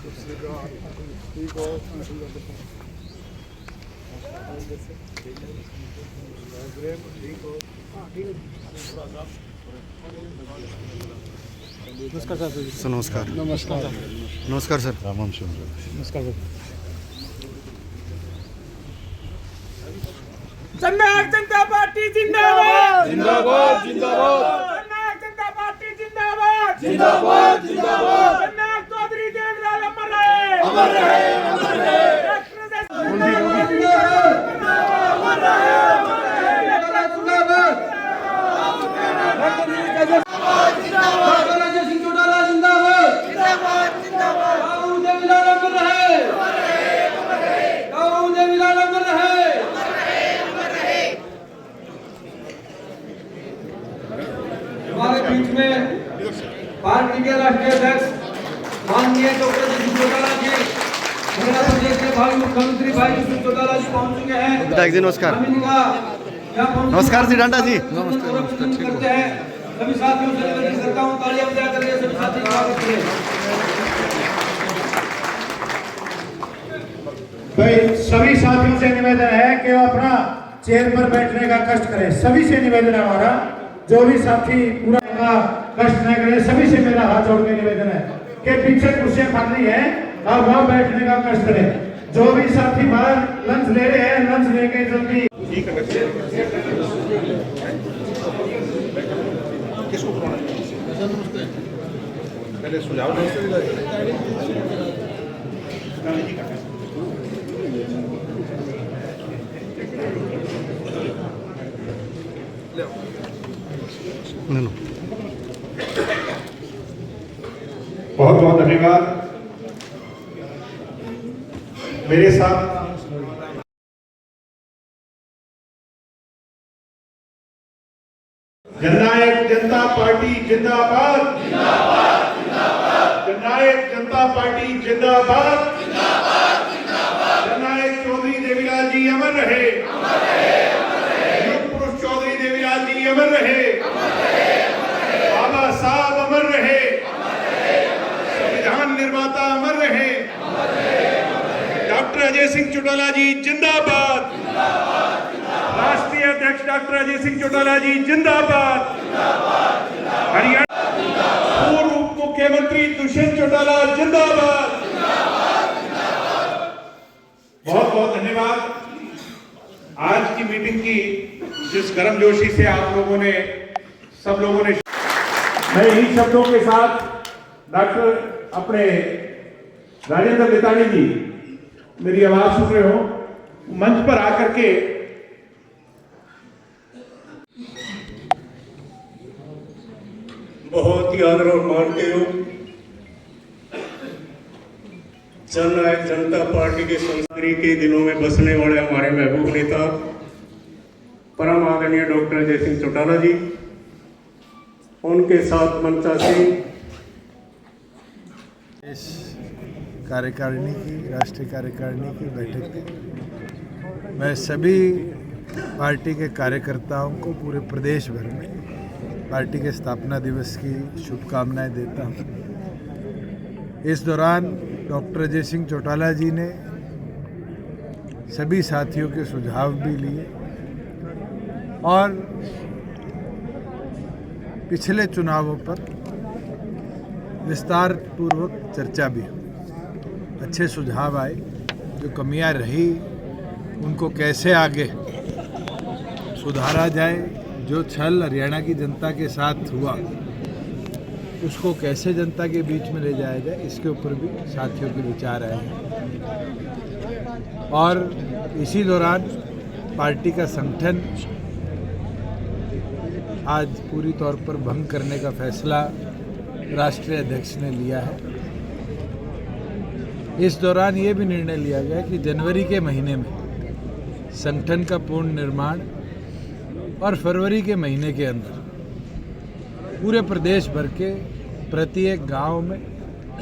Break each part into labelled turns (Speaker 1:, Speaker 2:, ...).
Speaker 1: नमस्कार सर।
Speaker 2: नमस्कार
Speaker 1: नमस्कार
Speaker 2: नमस्कार सर।
Speaker 3: रामम शिव
Speaker 1: नमस्कार सर।
Speaker 4: जननायक जनता पार्टी जिंदाबाद
Speaker 1: जिंदाबाद जिंदाबाद
Speaker 4: जननायक जनता पार्टी जिंदाबाद
Speaker 1: जिंदाबाद जिंदाबाद
Speaker 4: जननायक चौधरी देवलाल अमर रहे
Speaker 1: अमर रहे अमर रहे
Speaker 5: हमारे बीच में पार्टी के राष्ट्रीय अध्यक्ष माननीय डॉक्टर जगदीश चौटाला जी, हरियाणा प्रदेश के भावी मुख्यमंत्री भाई जगदीश चौटाला जी पहुंच चुके हैं।
Speaker 2: विधायक जी नमस्कार। नमस्कार जी डांडा जी।
Speaker 5: नमस्कार करते हैं सभी साथियों से निवेदन करता हूं, तालियां बजा कर सभी साथी स्वागत करें।
Speaker 6: भाई सभी साथियों से निवेदन है कि वो अपना चेयर पर बैठने का कष्ट करें। सभी से निवेदन है हमारा, जो भी साथी पूरा का कष्ट न करें, सभी से मेरा हाथ जोड़ के निवेदन है कि पीछे कुर्सियां खाली है, आप वहां बैठने का कष्ट करें। जो भी साथी बाहर लंच ले रहे हैं, लंच लेके जल्दी
Speaker 3: पहले सुझाव बहुत बहुत धन्यवाद। मेरे साथ जननायक जनता पार्टी जिंदाबाद, जननायक जनता पार्टी जिंदाबाद, जननायक चौधरी देवीलाल जी अमर रहे, युग पुरुष चौधरी देवीलाल जी अमर रहे, बाबा साहब अमर रहे, संविधान निर्माता अमर रहे, डॉक्टर अजय सिंह चौटाला जी जिंदाबाद, राष्ट्रीय अध्यक्ष डॉक्टर अजय सिंह चौटाला जी जिंदाबाद, हरियाणा पूर्व मुख्यमंत्री दुष्यंत चौटाला जिंदाबाद। बहुत बहुत धन्यवाद। आज की मीटिंग की जिस गर्मजोशी से आप लोगों ने सब लोगों ने, मैं इन्हीं शब्दों के साथ डॉक्टर अपने राजेंद्र लितानी जी, मेरी आवाज सुन रहे हो, मंच पर आकर के
Speaker 7: बहुत ही आदर और मान के लोग जननायक जनता पार्टी के संसदीय के दिलों में बसने वाले हमारे महबूब नेता परम आदरणीय डॉक्टर अजय सिंह चौटाला जी, उनके साथ मनसा सिंह,
Speaker 3: इस कार्यकारिणी की, राष्ट्रीय कार्यकारिणी की बैठक में मैं सभी पार्टी के कार्यकर्ताओं को पूरे प्रदेश भर में पार्टी के स्थापना दिवस की शुभकामनाएं देता हूं। इस दौरान डॉक्टर अजय सिंह चौटाला जी ने सभी साथियों के सुझाव भी लिए और पिछले चुनावों पर विस्तार पूर्वक चर्चा भी हुई। अच्छे सुझाव आए, जो कमियां रही उनको कैसे आगे सुधारा जाए, जो छल हरियाणा की जनता के साथ हुआ उसको कैसे जनता के बीच में ले जाया जाए, इसके ऊपर भी साथियों के विचार आए हैं। और इसी दौरान पार्टी का संगठन आज पूरी तौर पर भंग करने का फैसला राष्ट्रीय अध्यक्ष ने लिया है। इस दौरान ये भी निर्णय लिया गया कि जनवरी के महीने में संगठन का पूर्ण निर्माण और फरवरी के महीने के अंदर पूरे प्रदेश भर के प्रत्येक गांव में,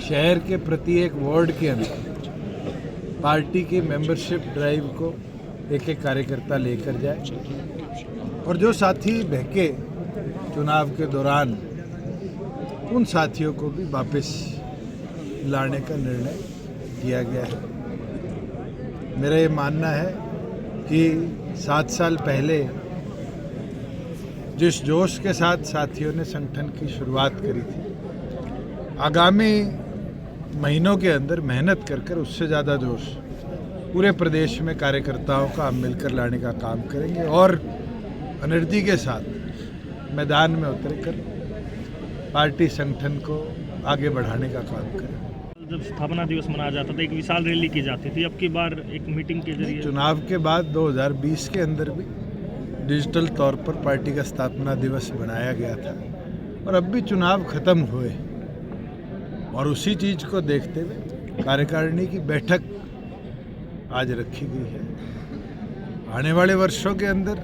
Speaker 3: शहर के प्रत्येक वार्ड के अंदर पार्टी की मेंबरशिप ड्राइव को एक एक कार्यकर्ता लेकर जाए और जो साथी बहके चुनाव के दौरान, उन साथियों को भी वापस लाने का निर्णय किया गया है। मेरा ये मानना है कि 7 साल पहले जिस जोश के साथ साथियों ने संगठन की शुरुआत करी थी, आगामी महीनों के अंदर मेहनत कर उससे ज़्यादा जोश पूरे प्रदेश में कार्यकर्ताओं का हम मिलकर लाने का काम करेंगे और एनर्जी के साथ मैदान में उतरकर पार्टी संगठन को आगे बढ़ाने का काम करेंगे।
Speaker 8: जब स्थापना दिवस मनाया जाता था एक विशाल रैली की जाती थी, अब की बार एक मीटिंग के जरिए
Speaker 3: चुनाव के बाद 2020 के अंदर भी डिजिटल तौर पर पार्टी का स्थापना दिवस मनाया गया था और अब भी चुनाव खत्म हुए और उसी चीज़ को देखते हुए कार्यकारिणी की बैठक आज रखी गई है। आने वाले वर्षों के अंदर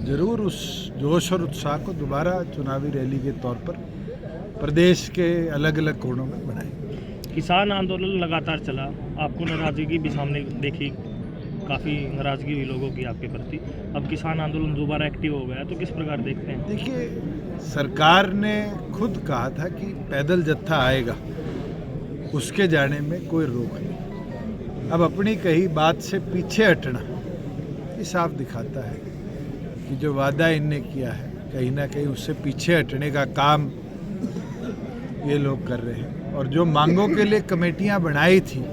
Speaker 3: जरूर उस जोश और उत्साह को दोबारा चुनावी रैली के तौर पर प्रदेश के अलग अलग कोणों में बनाएंगे।
Speaker 8: किसान आंदोलन लगातार चला, आपको नाराजगी भी सामने देखी, काफ़ी नाराजगी हुई लोगों की आपके प्रति। अब किसान आंदोलन दोबारा एक्टिव हो गया, तो किस प्रकार देखते हैं?
Speaker 3: देखिए, सरकार ने खुद कहा था कि पैदल जत्था आएगा, उसके जाने में कोई रोक नहीं। अब अपनी कही बात से पीछे हटना ये साफ दिखाता है कि जो वादा इनने किया है कहीं ना कहीं उससे पीछे हटने का काम ये लोग कर रहे हैं। और जो मांगों के लिए कमेटियां बनाई थी,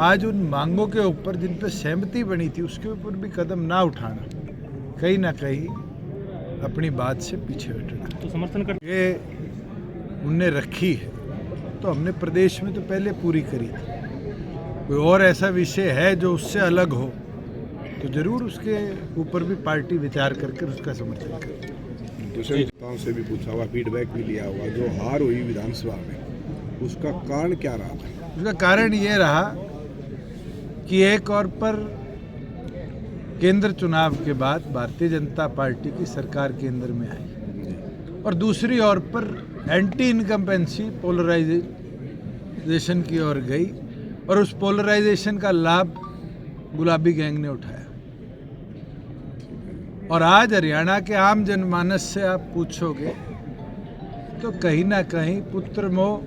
Speaker 3: आज उन मांगों के ऊपर जिन पर सहमति बनी थी उसके ऊपर भी कदम ना उठाना कहीं ना कहीं अपनी बात से पीछे हटना।
Speaker 8: तो समर्थन कर
Speaker 3: ये उनने रखी है तो हमने प्रदेश में तो पहले पूरी करी थी। कोई और ऐसा विषय है जो उससे अलग हो तो जरूर उसके ऊपर भी पार्टी विचार करके उसका समर्थन करे।
Speaker 9: दूसरे नेताओं से भी पूछा हुआ, फीडबैक भी लिया हुआ, जो हार हुई विधानसभा में उसका कारण क्या रहा था?
Speaker 3: उसका कारण ये रहा कि एक और पर केंद्र चुनाव के बाद भारतीय जनता पार्टी की सरकार केंद्र में आई और दूसरी ओर पर एंटी इनकम्पेंसी पोलराइजेशन की ओर गई और उस पोलराइजेशन का लाभ गुलाबी गैंग ने उठाया। और आज हरियाणा के आम जनमानस से आप पूछोगे तो कहीं ना कहीं पुत्र मोह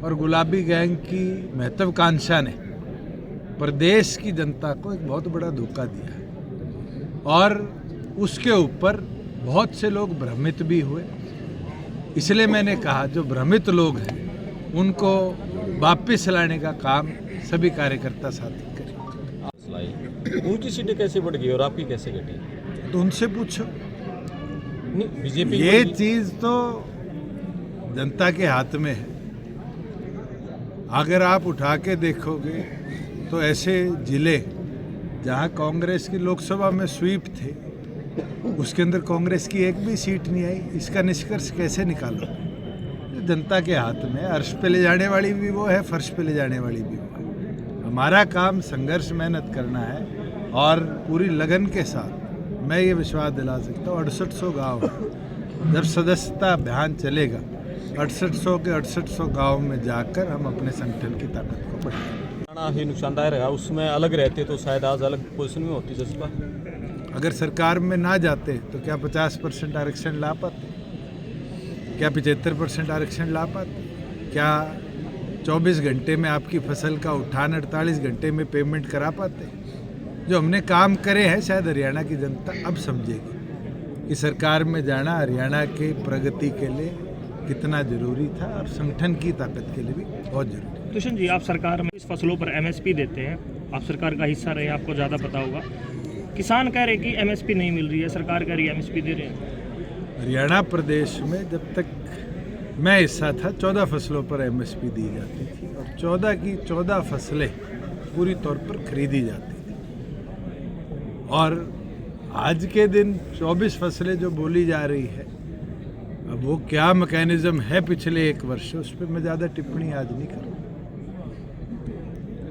Speaker 3: और गुलाबी गैंग की महत्वाकांक्षा ने प्रदेश की जनता को एक बहुत बड़ा धोखा दिया है और उसके ऊपर बहुत से लोग भ्रमित भी हुए। इसलिए मैंने कहा जो भ्रमित लोग हैं उनको वापस लाने का काम सभी कार्यकर्ता साथी करें।
Speaker 1: उनकी सीटें कैसे बढ़ गई और आपकी कैसे घटी?
Speaker 3: तो उनसे पूछो।
Speaker 1: बीजेपी
Speaker 3: ये चीज तो जनता के हाथ में है। अगर आप उठा के देखोगे तो ऐसे जिले जहां कांग्रेस की लोकसभा में स्वीप थे उसके अंदर कांग्रेस की एक भी सीट नहीं आई। इसका निष्कर्ष कैसे निकालो? जनता के हाथ में। अर्श पे ले जाने वाली भी वो है, फर्श पे ले जाने वाली भी वो है। हमारा काम संघर्ष मेहनत करना है और पूरी लगन के साथ मैं ये विश्वास दिला सकता हूँ 6800 गाँव जब सदस्यता अभियान चलेगा 6800 के 6800 गाँव में जाकर हम अपने संगठन की ताकत को बढ़ाएंगे।
Speaker 1: ही नुकसानदायक रहा, उसमें अलग रहते तो शायद आज अलग पोजीशन में होती जसपा।
Speaker 3: अगर सरकार में ना जाते तो क्या 50% आरक्षण ला पाते? क्या 75% आरक्षण ला पाते? क्या 24 घंटे में आपकी फसल का उठान 48 घंटे में पेमेंट करा पाते? जो हमने काम करे हैं शायद हरियाणा की जनता अब समझेगी कि सरकार में जाना हरियाणा के प्रगति के लिए कितना जरूरी था और संगठन की ताकत के लिए भी बहुत जरूरी है।
Speaker 8: तुषार जी, आप सरकार में इस फसलों पर एमएसपी देते हैं, आप सरकार का हिस्सा रहे, आपको ज़्यादा पता होगा। किसान कह रहे कि एमएसपी नहीं मिल रही है, सरकार कह रही है एमएसपी दे रहे हैं।
Speaker 3: हरियाणा प्रदेश में जब तक मैं हिस्सा था 14 फसलों पर एमएसपी दी जाती थी और 14 की 14 फसलें पूरी तौर पर खरीदी जाती थी। और आज के दिन 24 फसलें जो बोली जा रही है, अब वो क्या मैकेनिज्म है पिछले एक वर्ष, उस पर मैं ज़्यादा टिप्पणी आज नहीं करूँगा।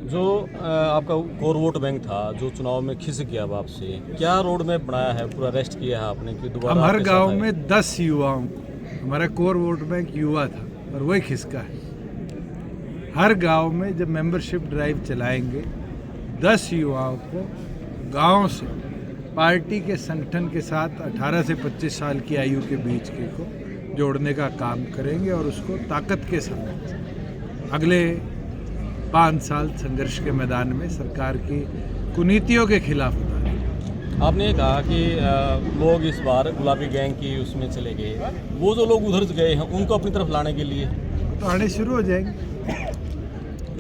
Speaker 1: जो आपका कोर वोट बैंक था जो चुनाव में खिस गया अब आपसे, क्या रोड मैप बनाया है, पूरा रेस्ट किया है आपने कि दोबारा?
Speaker 3: हम हर गांव में 10 युवाओं को, हमारा कोर वोट बैंक युवा था और वही खिसका है। हर गांव में जब मेंबरशिप ड्राइव चलाएंगे 10 युवाओं को गांव से पार्टी के संगठन के साथ 18 से 25 साल की आयु के बीच के को जोड़ने का काम करेंगे और उसको ताकत के साथ अगले 5 साल संघर्ष के मैदान में सरकार की कुनीतियों के खिलाफ उतारे।
Speaker 1: आपने ये कहा कि लोग इस बार गुलाबी गैंग की उसमें चले गए, वो जो लोग उधर गए हैं उनको अपनी तरफ लाने के लिए
Speaker 3: तो आने शुरू हो जाएंगे।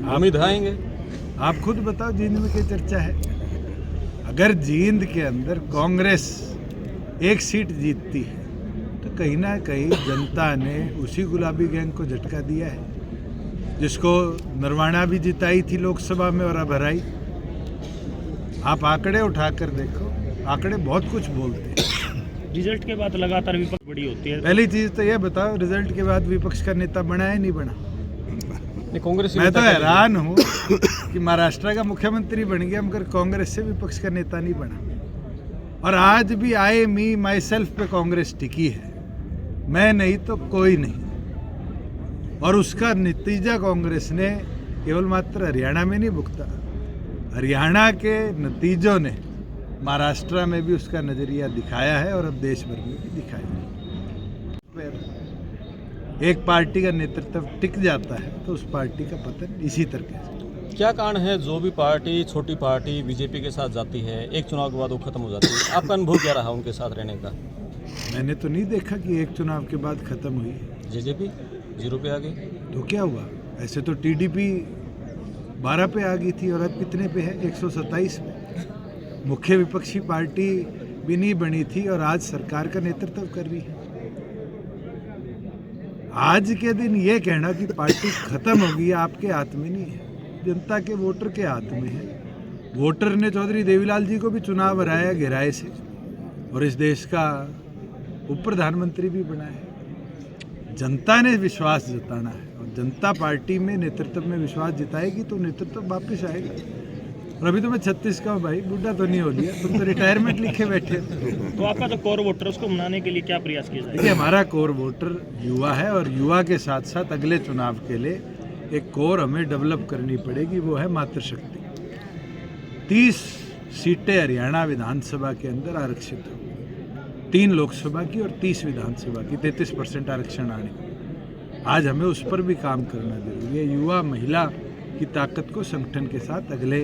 Speaker 1: उम्मीद आएंगे।
Speaker 3: आप खुद बताओ जींद में क्या चर्चा है? अगर जींद के अंदर कांग्रेस एक सीट जीतती है तो कहीं ना कहीं जनता ने उसी गुलाबी गैंग को झटका दिया है जिसको नरवाना भी जिताई थी लोकसभा में और अब हराई। आप आंकड़े उठाकर देखो, आंकड़े बहुत कुछ बोलते हैं।
Speaker 8: रिजल्ट के बाद लगातार विपक्ष बड़ी होती है।
Speaker 3: पहली चीज तो यह बताओ, रिजल्ट के बाद विपक्ष का नेता बना है नहीं बना?
Speaker 1: कांग्रेस
Speaker 3: मैं तो हैरान हूँ कि महाराष्ट्र का मुख्यमंत्री बन गया मगर कांग्रेस से विपक्ष का नेता नहीं बना। और आज भी आई मी माई सेल्फ पे कांग्रेस टिकी है, मैं नहीं तो कोई नहीं। और उसका नतीजा कांग्रेस ने केवल मात्र हरियाणा में नहीं भुगता, हरियाणा के नतीजों ने महाराष्ट्र में भी उसका नजरिया दिखाया है और अब देश भर में भी दिखाया है। एक पार्टी का नेतृत्व टिक जाता है तो उस पार्टी का पतन इसी तरह से।
Speaker 1: क्या कारण है जो भी पार्टी, छोटी पार्टी बीजेपी के साथ जाती है, एक चुनाव के बाद वो खत्म हो जाती है? आपका अनुभव क्या रहा उनके साथ रहने का?
Speaker 3: मैंने तो नहीं देखा कि एक चुनाव के बाद खत्म हुई है।
Speaker 1: जेजेपी 0 पे आ गई
Speaker 3: तो क्या हुआ? ऐसे तो टीडीपी 12 पे आ गई थी और अब कितने पे है? 127 पे। मुख्य विपक्षी पार्टी भी नहीं बनी थी और आज सरकार का नेतृत्व कर रही है। आज के दिन ये कहना कि पार्टी खत्म हो गई आपके हाथ में नहीं है, जनता के वोटर के हाथ में है। वोटर ने चौधरी देवीलाल जी को भी चुनाव हराया गहराई से और इस देश का उप प्रधानमंत्री भी बनाया। जनता ने विश्वास जताना है और जनता पार्टी में नेतृत्व में विश्वास जिताएगी तो नेतृत्व वापस आएगा। और अभी तो मैं 36 का हूँ भाई, बूढ़ा तो नहीं हो लिया, तुम तो रिटायरमेंट लिखे बैठे।
Speaker 8: तो आपका जो कोर वोटर उसको मनाने के लिए क्या प्रयास किया जाए?
Speaker 3: देखिए, हमारा कोर वोटर युवा है और युवा के साथ साथ अगले चुनाव के लिए एक कोर हमें डेवलप करनी पड़ेगी, वो है मातृशक्ति। 30 सीटें हरियाणा विधानसभा के अंदर आरक्षित हो, 3 लोकसभा की और 30 विधानसभा की, 33% आरक्षण आने। आज हमें उस पर भी काम करना जरूरी है। युवा महिला की ताकत को संगठन के साथ अगले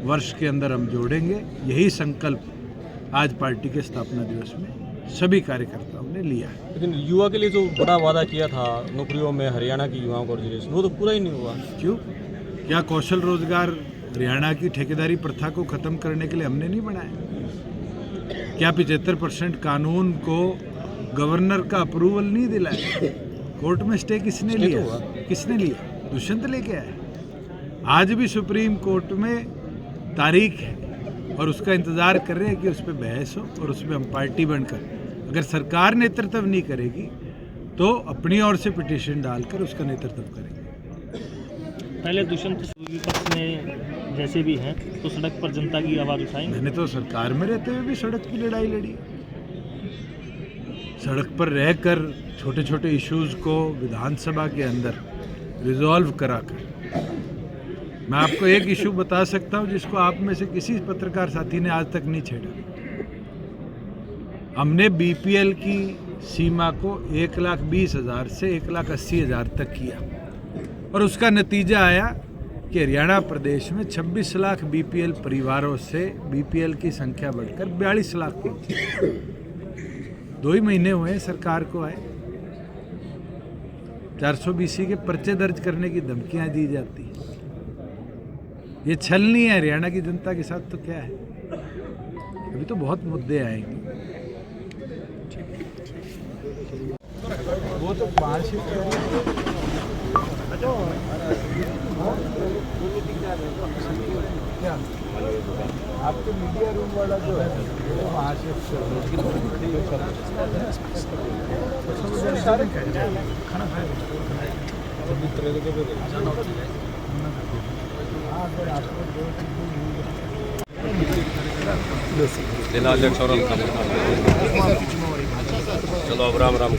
Speaker 3: वर्ष के अंदर हम जोड़ेंगे। यही संकल्प आज पार्टी के स्थापना दिवस में सभी कार्यकर्ताओं ने लिया है।
Speaker 1: लेकिन युवा के लिए जो बड़ा वादा किया था नौकरियों में हरियाणा की युवाओं को रिजर्वेशन, वो तो पूरा ही नहीं हुआ।
Speaker 3: क्यों? क्या कौशल रोजगार हरियाणा की ठेकेदारी प्रथा को खत्म करने के लिए हमने नहीं बनाया? क्या 75% कानून को गवर्नर का अप्रूवल नहीं दिलाया? कोर्ट में स्टे किसने लिया? किसने लिया? दुष्यंत लेके आए। आज भी सुप्रीम कोर्ट में तारीख है और उसका इंतजार कर रहे हैं कि उस पर बहस हो और उसमें हम पार्टी बनकर, अगर सरकार नेतृत्व नहीं करेगी तो अपनी ओर से पिटीशन डालकर उसका नेतृत्व करेंगे।
Speaker 8: पहले दुष्यंत विपक्ष में जैसे भी हैं तो सड़क पर जनता की आवाज़ उठाएंगे।
Speaker 3: मैंने तो सरकार में रहते हुए भी सड़क की लड़ाई लड़ी। सड़क पर रहकर छोटे छोटे इश्यूज को विधानसभा के अंदर रिजॉल्व कराकर, मैं आपको एक इशू बता सकता हूं जिसको आप में से किसी पत्रकार साथी ने आज तक नहीं छेड़ा। हमने बीपीएल की सीमा को 1,20,000 से 1,80,000 तक किया और उसका नतीजा आया कि हरियाणा प्रदेश में 26 लाख बीपीएल परिवारों से बीपीएल की संख्या बढ़कर 42 लाख पहुंची। 2 ही महीने हुए हैं सरकार को आए। 420 के पर्चे दर्ज करने की धमकियां दी जाती हैं। ये छल नहीं है हरियाणा की जनता के साथ तो क्या है? अभी तो बहुत मुद्दे आएंगे। वो तो क्या आपके मीडिया रूम वाला जो है वो वहाँ
Speaker 1: चलो अब राम राम।